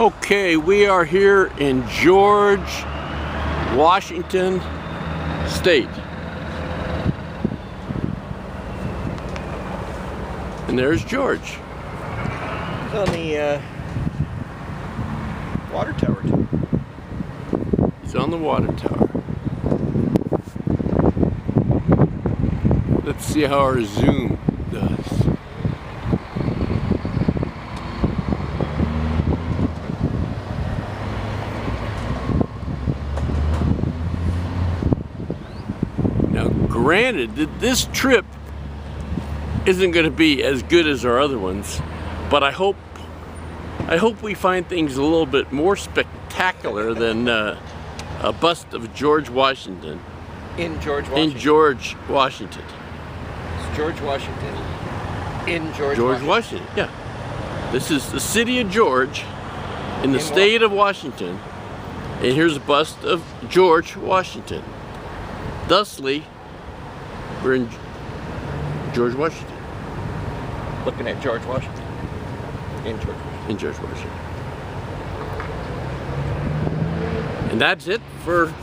Okay, we are here in George, Washington State. And there's George. He's on the water tower too. He's on the water tower. Let's see how our zoom does. Now, granted that this trip isn't going to be as good as our other ones, but I hope we find things a little bit more spectacular than a bust of George Washington. In George Washington. In George Washington. It's George Washington. In George Washington. Yeah. This is the city of George in the state of Washington. And here's a bust of George Washington. Thusly, we're in George Washington. Looking at George Washington. In George Washington. In George Washington. And that's it for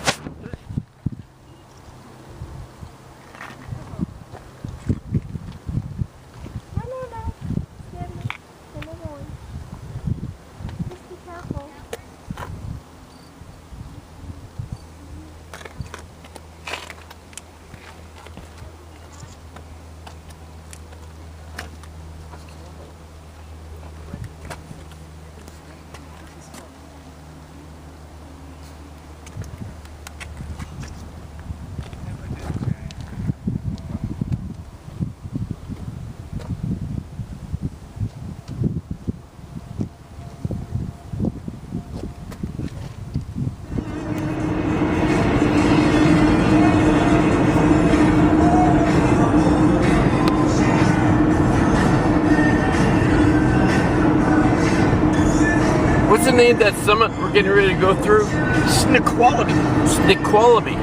what's the name of that summit we're getting ready to go through? Snoqualmie. Snoqualmie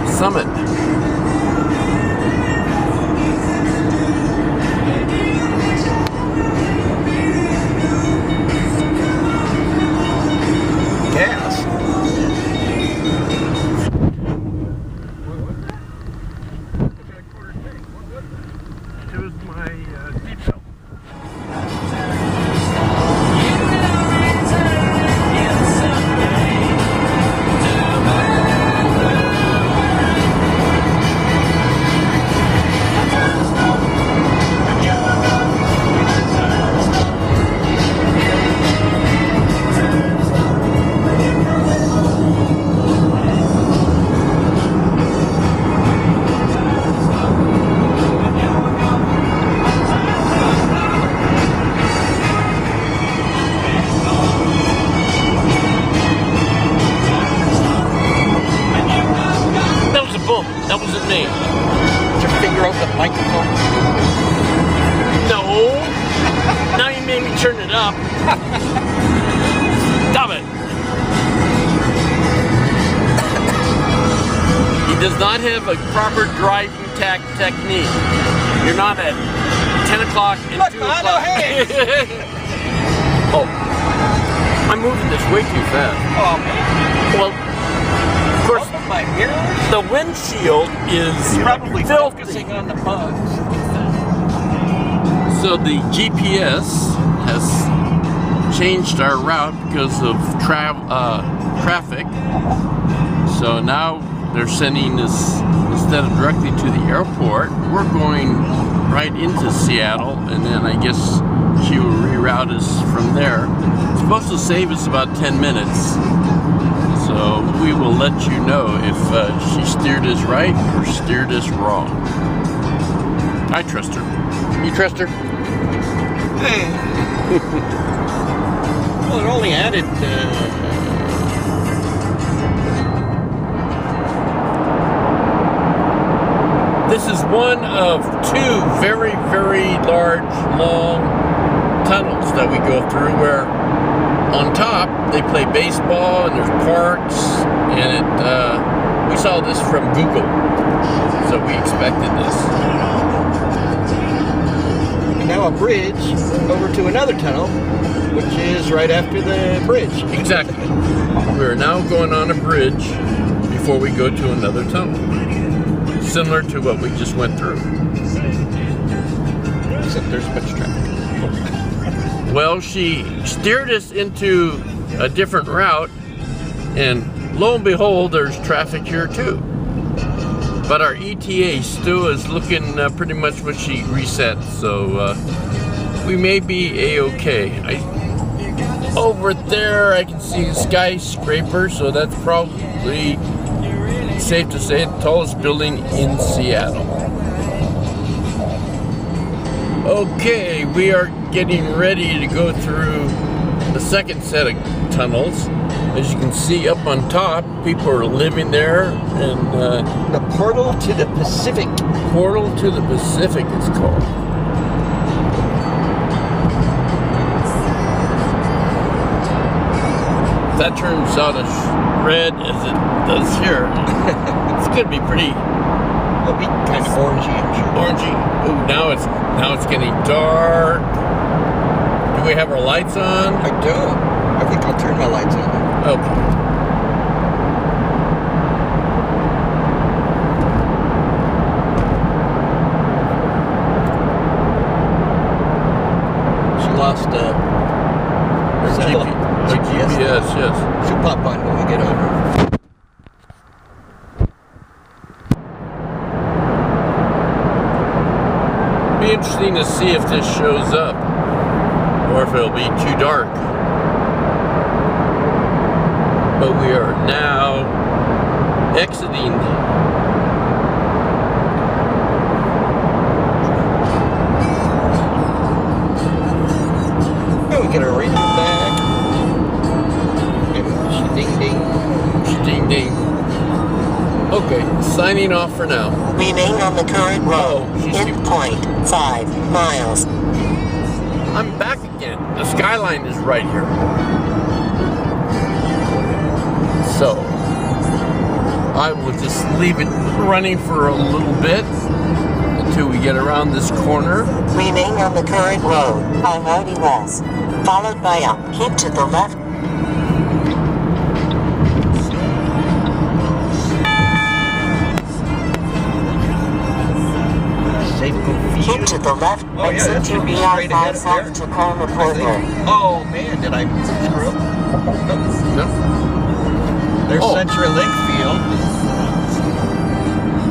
Summit. Gas. It was my seatbelt. That wasn't me. Put your finger over the microphone. No. Now you made me turn it up. Stop it. He does not have a proper driving technique. You're not at 10 o'clock and Look, 2 man, o'clock. no hands. Oh. I'm moving this way too fast. Oh, man. Well, of course, My mirrors? the windshield is Probably filthy. focusing on the bugs. So the GPS has changed our route because of traffic. So now they're sending us, instead of directly to the airport, we're going right into Seattle, and then I guess she will reroute us from there. It's supposed to save us about 10 minutes. So we will let you know if she steered us right or steered us wrong. I trust her. You trust her? Hey. Well, it only added. This is one of two very, very large, long tunnels that we go through where on top they play baseball and there's parks, and we saw this from Google, so we expected this. And now a bridge over to another tunnel, which is right after the bridge. Exactly. We're now going on a bridge before we go to another tunnel. Similar to what we just went through. Except there's a bunch of traffic. Well, she steered us into a different route, and lo and behold, there's traffic here too. But our ETA still is looking pretty much what she reset, so we may be A-okay. Over there, I can see the skyscraper, so that's probably safe to say the tallest building in Seattle. Okay, we are getting ready to go through the second set of tunnels. As you can see up on top, people are living there, and the Portal to the Pacific. Portal to the Pacific is called. If that turns out as red as it does here, it's gonna be pretty. It'll be kind of orangey, I'm sure. Orangey. Ooh, now it's getting dark. Do we have our lights on? I don't. I think I'll turn my lights on. Okay. She lost her GPS. Yes. She'll pop on when we get on her. Be interesting to see if this shows up, or if it'll be too dark. But we are now exiting. Oh, we get our radio back. And Ding. Okay, signing off for now. Remain on the current road in 0.5 miles. I'm back again. The skyline is right here. So, I will just leave it running for a little bit until we get around this corner. Remain on the current road, I-90 West, followed by a keep to the left. Keep to the left, exit to BR5 South Tacoma Porter. Oh man, did I screw up? No. There's CenturyLink Field.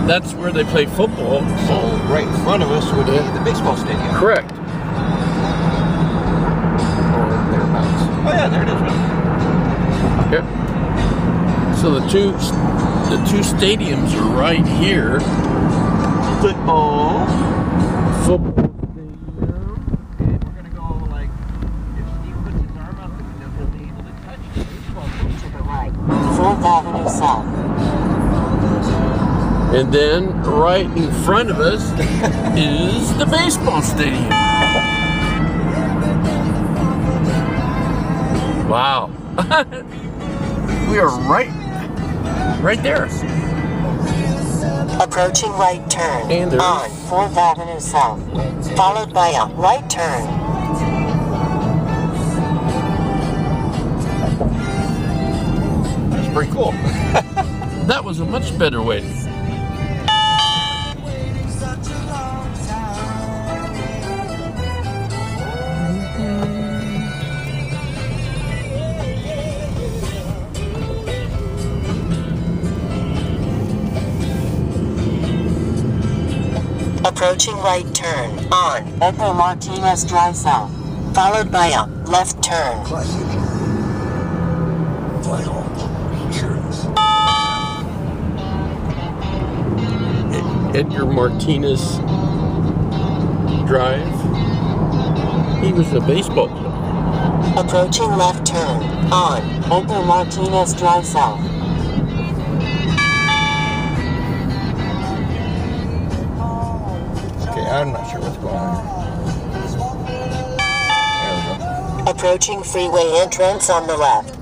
That's where they play football. So right in front of us would be the baseball stadium. Correct. Or thereabouts. Oh yeah, there it is. Yep. So the two stadiums are right here. Football. Football. And we're gonna go like if Steve puts his arm out the window, he'll be able to touch the baseball To the right, 4th Avenue South. And then right in front of us is the baseball stadium. Wow. We are right there. Approaching right turn And there's- on 4th Avenue South, followed by a right turn. That's pretty cool. That was a much better way. Approaching right turn on Edgar Martinez Drive South, followed by a left turn. Edgar Martinez Drive. He was a baseball player. Approaching left turn on Edgar Martinez Drive South. Okay, I'm not sure what's going on here. There we go. Approaching freeway entrance on the left.